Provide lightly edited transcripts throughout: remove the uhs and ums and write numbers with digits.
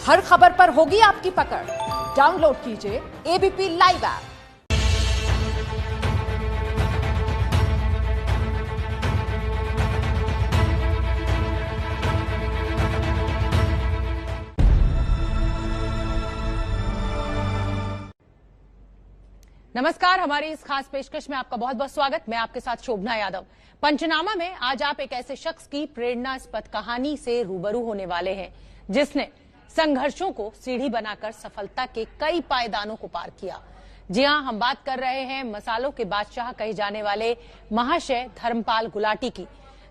हर खबर पर होगी आपकी पकड़। डाउनलोड कीजिए एबीपी लाइव ऐप। नमस्कार, हमारी इस खास पेशकश में आपका बहुत बहुत स्वागत। मैं आपके साथ शोभना यादव। पंचनामा में आज आप एक ऐसे शख्स की प्रेरणास्पद कहानी से रूबरू होने वाले हैं जिसने संघर्षों को सीढ़ी बनाकर सफलता के कई पायदानों को पार किया। जी हां, हम बात कर रहे हैं मसालों के बादशाह कहे जाने वाले महाशय धर्मपाल गुलाटी की,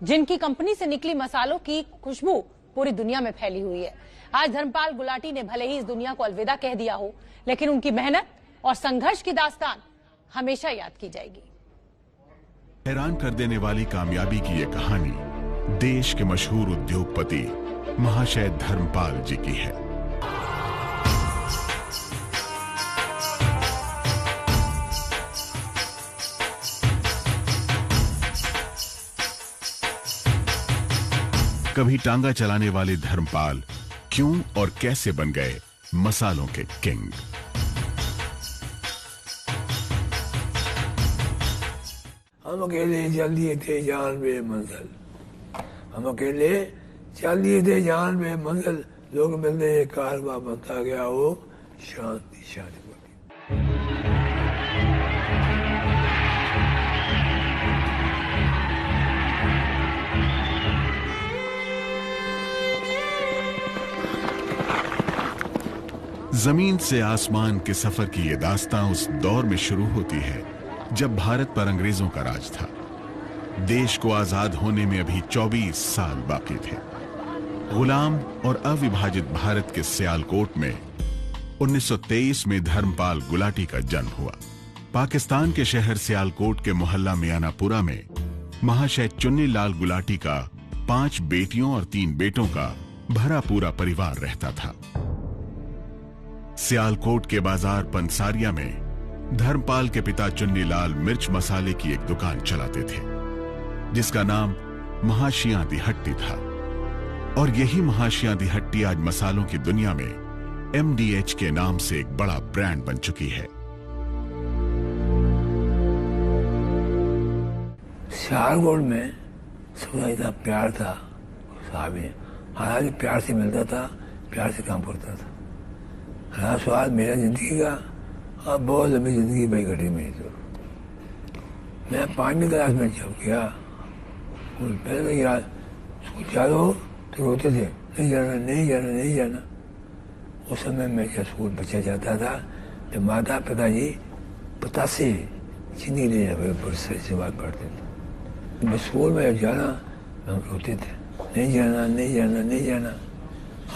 जिनकी कंपनी से निकली मसालों की खुशबू पूरी दुनिया में फैली हुई है। आज धर्मपाल गुलाटी ने भले ही इस दुनिया को अलविदा कह दिया हो, लेकिन उनकी मेहनत और संघर्ष की दास्तान हमेशा याद की जाएगी। हैरान कर देने वाली कामयाबी की ये कहानी देश के मशहूर उद्योगपति महाशय धर्मपाल जी की है। कभी टांगा चलाने वाले धर्मपाल क्यों और कैसे बन गए मसालों के किंग। हम अकेले चल दिए थे जान बे मंजिल, हम अकेले चल दिए थे जान बे मंजिल, लोग मिलते कारवां बनता गया हो शांति शांति। जमीन से आसमान के सफर की ये दास्तां उस दौर में शुरू होती है जब भारत पर अंग्रेजों का राज था। देश को आजाद होने में अभी 24 साल बाकी थे। गुलाम और अविभाजित भारत के सियालकोट में 1923 में धर्मपाल गुलाटी का जन्म हुआ। पाकिस्तान के शहर सियालकोट के मोहल्ला मियानापुरा में महाशय चुन्नीलाल गुलाटी का 5 बेटियों और 3 बेटों का भरा पूरा परिवार रहता था। सियालकोट के बाजार पंसारिया में धर्मपाल के पिता चुन्नीलाल मिर्च मसाले की एक दुकान चलाते थे जिसका नाम महाशियां दी हट्टी था, और यही महाशियां दी हट्टी आज मसालों की दुनिया में MDH के नाम से एक बड़ा ब्रांड बन चुकी है। सियालकोट में सबका इतना प्यार था, साहब हालांकि प्यार से मिलता था, प्यार से काम करता था। हाँ, स्वाद मेरा जिंदगी का अब बहुत लंबी जिंदगी भाई घटी मेरी। तो मैं 5वीं क्लास में जब गया, पहले मैं यार स्कूल चालू हो तो रोते थे, नहीं जाना नहीं जाना नहीं जाना। उस समय मैं जब स्कूल बच्चा जाता था, जब माता पिताजी पतासे चीनी ले जाए बड़े से बात पढ़ते थे। मैं स्कूल में जब जाना हम रोते थे, नहीं जाना नहीं जाना नहीं जाना।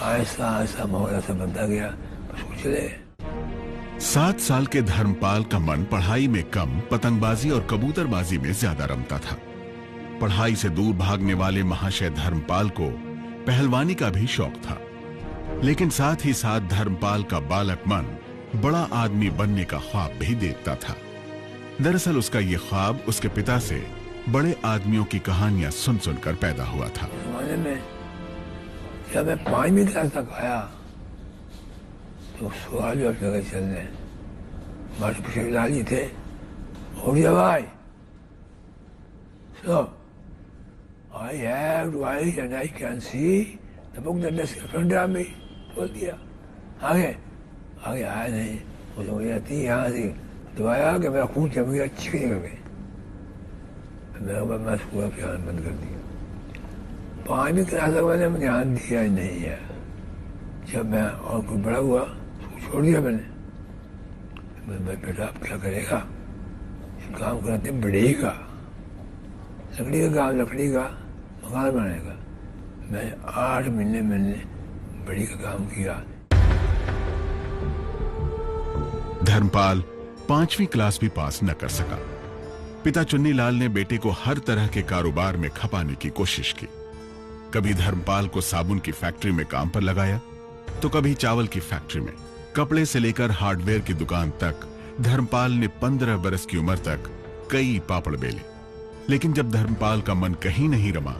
आहिस्ता आहिस्ता माहौल ऐसा बनता गया, स्कूल चले। 7 साल के धर्मपाल का मन पढ़ाई में कम, पतंगबाजी और कबूतरबाजी में ज्यादा रमता था। पढ़ाई से दूर भागने वाले महाशय धर्मपाल को पहलवानी का भी शौक था, लेकिन साथ ही साथ धर्मपाल का बालक मन बड़ा आदमी बनने का ख्वाब भी देखता था। दरअसल उसका ये ख्वाब उसके पिता से बड़े आदमियों की कहानियां सुन सुनकर पैदा हुआ था। जमाने में जब मैं 5वीं क्लास तक आया तो सवाल भी अपने जगह चल रहे। हमारे पिछले लाल जी थे, हो गया भाई, so I have eyes and I can see the book that is in front of me, बोल दिया। आगे आगे आया नहीं, वो समझ जाती यहाँ से दबाया कि मेरा खून जम गया, चिकनी कर गई। मैं स्कूल का ध्यान बंद कर दिया। 5वीं क्लास तक मैंने ध्यान दिया ही नहीं है। जब मैं और कुछ बड़ा हुआ छोड़ दिया मैंने। मैं बेटा आप क्या करेगा, काम कराते बढ़ेगा, लकड़ी का काम, लकड़ी का मकान बनाएगा। मैं 8 महीने मैंने बड़ी का काम किया। धर्मपाल 5वीं क्लास भी पास न कर सका। पिता चुन्नीलाल ने बेटे को हर तरह के कारोबार में खपाने की कोशिश की। कभी धर्मपाल को साबुन की फैक्ट्री में काम पर लगाया, तो कभी चावल की फैक्ट्री में। कपड़े से लेकर हार्डवेयर की दुकान तक धर्मपाल ने 15 बरस की उम्र तक कई पापड़ बेले। लेकिन जब धर्मपाल का मन कहीं नहीं रमा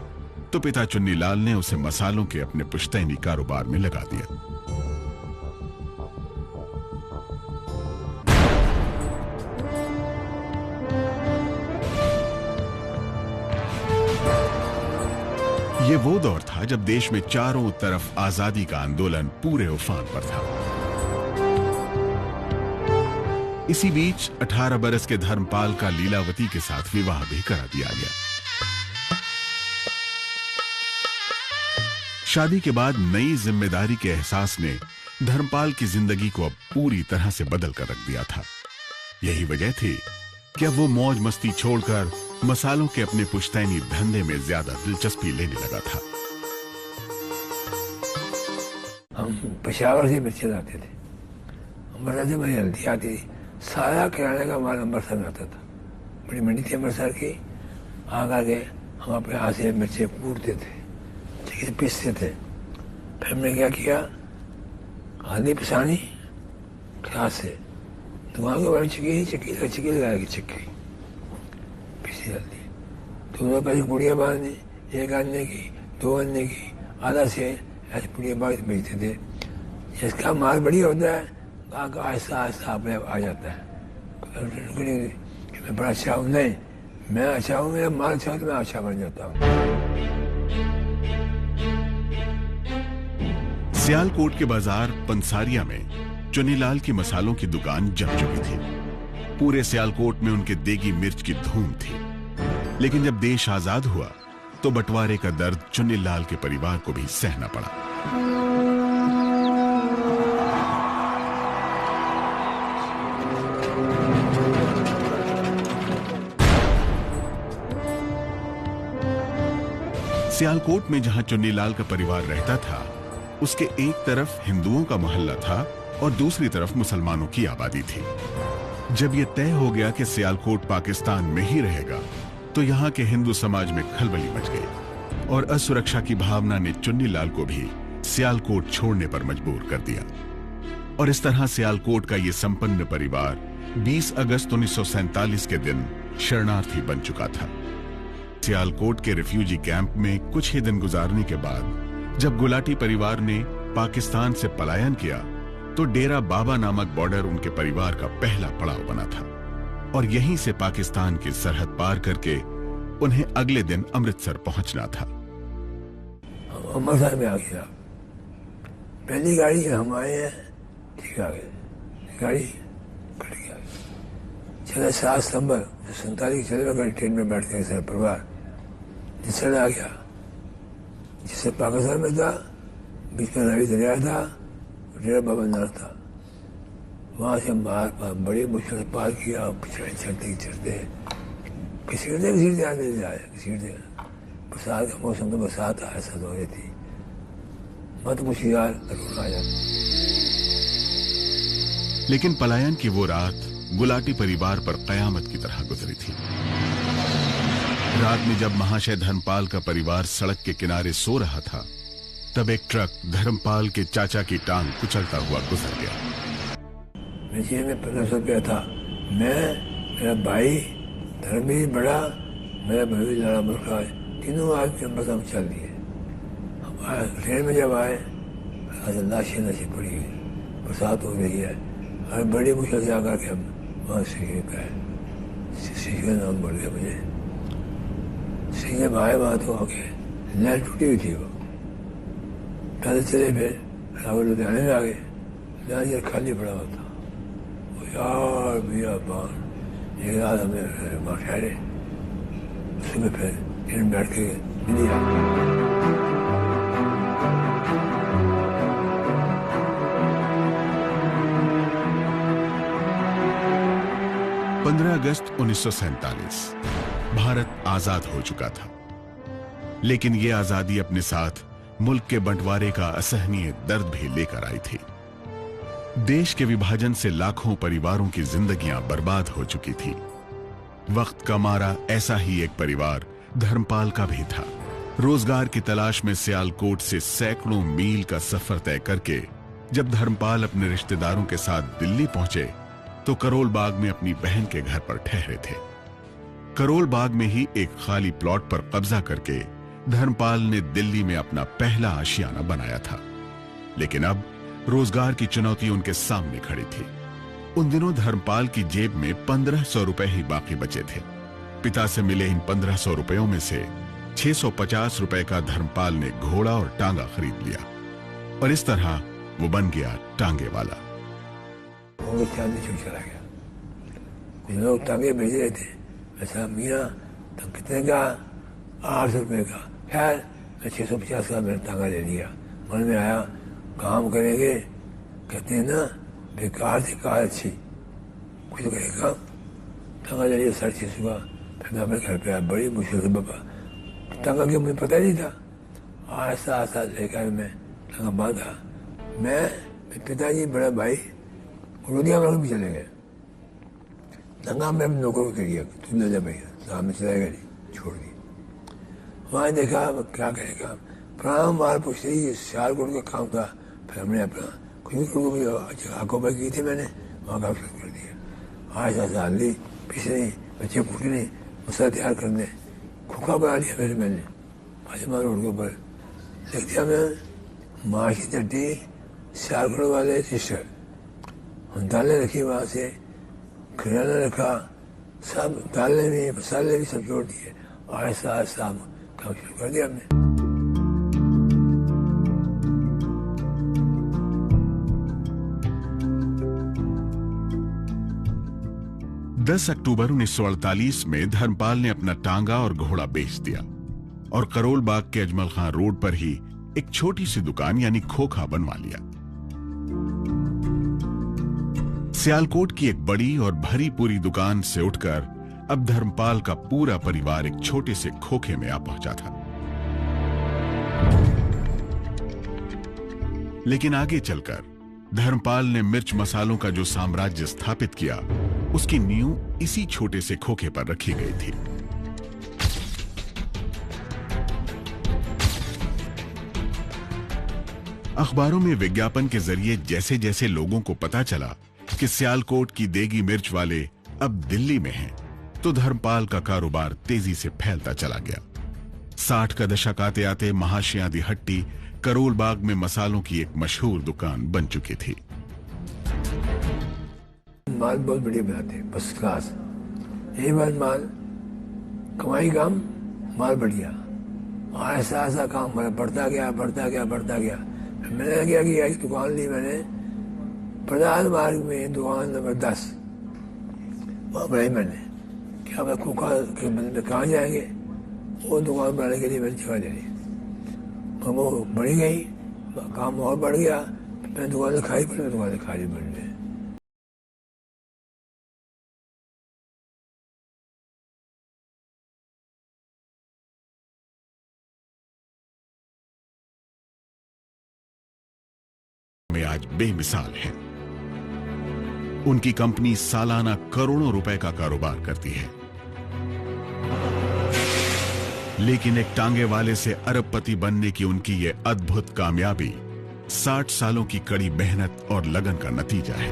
तो पिता चुन्नीलाल ने उसे मसालों के अपने पुश्तैनी कारोबार में लगा दिया। ये वो दौर था जब देश में चारों तरफ आजादी का आंदोलन पूरे उफान पर था। इसी बीच 18 बरस के धर्मपाल का लीलावती के साथ विवाह भी करा दिया गया। शादी के बाद नई जिम्मेदारी के एहसास ने धर्मपाल की जिंदगी को अब पूरी तरह से बदल कर रख दिया था। यही वजह थी कि अब वो मौज मस्ती छोड़कर मसालों के अपने पुश्तैनी धंधे में ज्यादा दिलचस्पी लेने लगा था। हम पेशावर से मिर्ची लाते थे, अमृतसर से बड़ी हल्दी आती थी, सारा किराने का माल अमृतसर में आता था। बड़ी मंडी थी अमृतसर की, आकर के हम अपने हाथ से मिर्ची कूटते थे, ठीक से पीसते थे। फिर हमने क्या किया, हल्दी पिसानी हाथ से, दुकान के बारे में चिक्की लगाएगी, चिक्की पीसी हल्दी, 2 रुपए की पुड़िया बांधनी, 1 आने की, 2 आने की, आधा से ऐसे पुड़िया बांध बेचते थे। जिसका माल बढ़िया होता है आहिस्ता आहिस्ता अपने आ जाता है। मैं बड़ा अच्छा हूँ, नहीं मैं अच्छा हूँ, मेरा माल अच्छा हो तो मैं अच्छा बन जाता हूँ। सियालकोट के बाजार पंसारिया में चुन्नीलाल की मसालों की दुकान जम चुकी थी। पूरे सियालकोट में उनके देगी मिर्च की धूम थी। लेकिन जब देश आजाद हुआ तो बंटवारे का दर्द चुन्नीलाल के परिवार को भी सहना पड़ा। सियालकोट में जहां चुन्नीलाल का परिवार रहता था, उसके एक तरफ हिंदुओं का मोहल्ला था और दूसरी तरफ मुसलमानों की आबादी थी। जब यह तय हो गया कि सियालकोट पाकिस्तान में ही रहेगा, तो यहाँ के हिंदू समाज में खलबली मच गई और असुरक्षा की भावना ने चुन्नीलाल को भी सियालकोट छोड़ने पर मजबूर कर दिया। और इस तरह सियालकोट का यह संपन्न परिवार 20 अगस्त 1947 के दिन शरणार्थी बन चुका था। सियालकोट के रिफ्यूजी कैंप में कुछ ही दिन गुजारने के बाद जब गुलाटी परिवार ने पाकिस्तान से पलायन किया, तो डेरा बाबा नामक बॉर्डर उनके परिवार का पहला पड़ाव बना था और यहीं से पाकिस्तान की सरहद पार करके उन्हें अगले दिन अमृतसर पहुंचना था। अमृतसर में आ गया, पहली गाड़ी हम आए हैं, ठीक आ गए, गाड़ी कट गया। चले 7 सितंबर 47 चले गए, ट्रेन में बैठते हैं सारा परिवार, जिससे आ गया, जिससे पाकिस्तान में था, बीच में रावी दरिया था, डेरा बाबा नार था। वहाँ से हम बाहर बड़ी मुश्किल से पार किया, चढ़ते घसीटते आने जाए, घसीटते। बरसात का मौसम तो बरसात ऐसा हो रही थी, मत कुछ यार रोना आ जाता। लेकिन पलायन की वो रात गुलाटी परिवार पर कयामत की तरह गुजरी थी। रात में जब महाशय धर्मपाल का परिवार सड़क के किनारे सो रहा था, तब एक ट्रक धर्मपाल के चाचा की टांग कुचलता हुआ गुजर गया। मेरे जेब में 1500 रुपया था। मैं, मेरा भाई धर्मवीर बड़ा, मेरा भाई लड़ा मुर्खा, तीनों आदमी अमृतसर में चल दिए। हमारे ट्रेन में जब आए, लाशें नशे पड़ी हुई, बरसात हो रही है, और बड़ी मुश्किल से आकर के हम वहाँ सीखे गए। सीखे नाम बढ़ गया मुझे। सीखे आए वहाँ तो आके लाइन टूटी हुई थी, वो पैदल चले, फिर रावल लुधियाने में आ गए, लुधियाने खाली पड़ा हुआ था। वो यार भैया बाहर एक रात हमें वहाँ ठहरे, उसमें फिर ट्रेन बैठ के दिल्ली आ गए। 15 अगस्त 1947 भारत आजाद हो चुका था। लेकिन यह आजादी अपने साथ मुल्क के बंटवारे का असहनीय दर्द भी लेकर आई थी। देश के विभाजन से लाखों परिवारों की जिंदगियां बर्बाद हो चुकी थी। वक्त का मारा ऐसा ही एक परिवार धर्मपाल का भी था। रोजगार की तलाश में सियालकोट से सैकड़ों मील का सफर तय करके जब धर्मपाल अपने रिश्तेदारों के साथ दिल्ली पहुंचे, तो करोल बाग में अपनी बहन के घर पर ठहरे थे। करोल बाग में ही एक खाली प्लॉट पर कब्जा करके धर्मपाल ने दिल्ली में अपना पहला आशियाना बनाया था। लेकिन अब रोजगार की चुनौती उनके सामने खड़ी थी। उन दिनों धर्मपाल की जेब में 1500 रुपए ही बाकी बचे थे। पिता से मिले इन 1500 रुपयों में से 650 रुपए का धर्मपाल ने घोड़ा और टांगा खरीद लिया और इस तरह वो बन गया टांगे वाला। वो चांदी चौक चला गया। कुछ लोग टांगे भेज रहे थे, ऐसा मियाँ तो कितने का, 800 रुपये का। खैर मैं 650 का मैंने टांगा ले लिया। मन में आया काम करेंगे, कहते हैं ना बेकार से कार अच्छी, कुछ करेगा। टांगा ले लिया 650 का। फिर मैं अपने घर पे आया, बड़ी मुश्किल से बाबा टांगा के मुझे पता नहीं था। आहिस्ता आहिस्ता लेकर मैं टांगा बांधा। मैं पिताजी बड़ा भाई रोदिया में भी चले गए। टांगा मैं नौकर को दिया, तू ले जा भैया, साहब में चलाएगा नहीं, छोड़ दी। वहाँ देखा क्या करेगा, पुराना माल पूछते ही सियालकोट का काम था। फिर हमने अपना कुछ आंखों पर की थी, मैंने वहाँ काम शुरू कर दिया। आहिस्ता आहिस्ता ली पिसने, बच्चे कूटने, मसाला तैयार करने, खोखा बना लिया फिर मैंने फाजिमा रोड के ऊपर लिख दिया। मैं माँ की चट्टी सियालकोट वाले रजिस्टर, दालें रखी वहाँ से, किराना रखा, सब दालें भी मसाले भी सब जोड़ दिए। आहिस्ता आहिस्ता काम शुरू कर दिया हमने। 10 अक्टूबर 1948 में धर्मपाल ने अपना टांगा और घोड़ा बेच दिया और करोल बाग के अजमल खान रोड पर ही एक छोटी सी दुकान यानी खोखा बनवा लिया। सियालकोट की एक बड़ी और भरी पूरी दुकान से उठकर अब धर्मपाल का पूरा परिवार एक छोटे से खोखे में आ पहुंचा था। लेकिन आगे चलकर धर्मपाल ने मिर्च मसालों का जो साम्राज्य स्थापित किया, उसकी नींव इसी छोटे से खोखे पर रखी गई थी। अखबारों में विज्ञापन के जरिए जैसे जैसे लोगों को पता चला कि सियालकोट की देगी मिर्च वाले अब दिल्ली में हैं, तो धर्मपाल का कारोबार तेजी से फैलता चला गया। 60 का दशक आते आते महाशियां दी हट्टी करोल बाग में मसालों की एक मशहूर दुकान बन चुकी थी। माल बहुत बढ़िया बनाते, फर्स्ट क्लास। यही बात माल कमाई कम, माल बढ़िया। ऐसा ऐसा काम बढ़ता गया बढ़ता गया बढ़ता गया। मैंने क्या किया, एक दुकान ली मैंने प्रधान मार्ग में, दुकान नंबर 10, वहाँ बनाई मैंने। क्या मैं खोखा के बंदे कहाँ जाएंगे, वो दुकान बनाने के लिए मैंने जगह ले ली। वो बढ़ी गई, काम और बढ़ गया। मैंने दुकान खाई पड़ी, दुकान खाली बन गई। में आज बेमिसाल है। उनकी कंपनी सालाना करोड़ों रुपए का कारोबार करती है, लेकिन एक टांगे वाले से अरबपति बनने की उनकी ये अद्भुत कामयाबी 60 सालों की कड़ी मेहनत और लगन का नतीजा है।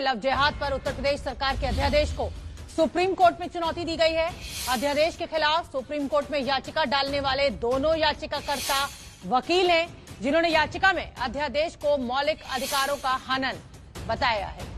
लव जिहाद पर उत्तर प्रदेश सरकार के अध्यादेश को सुप्रीम कोर्ट में चुनौती दी गई है। अध्यादेश के खिलाफ सुप्रीम कोर्ट में याचिका डालने वाले दोनों याचिकाकर्ता वकील हैं, जिन्होंने याचिका में अध्यादेश को मौलिक अधिकारों का हनन बताया है।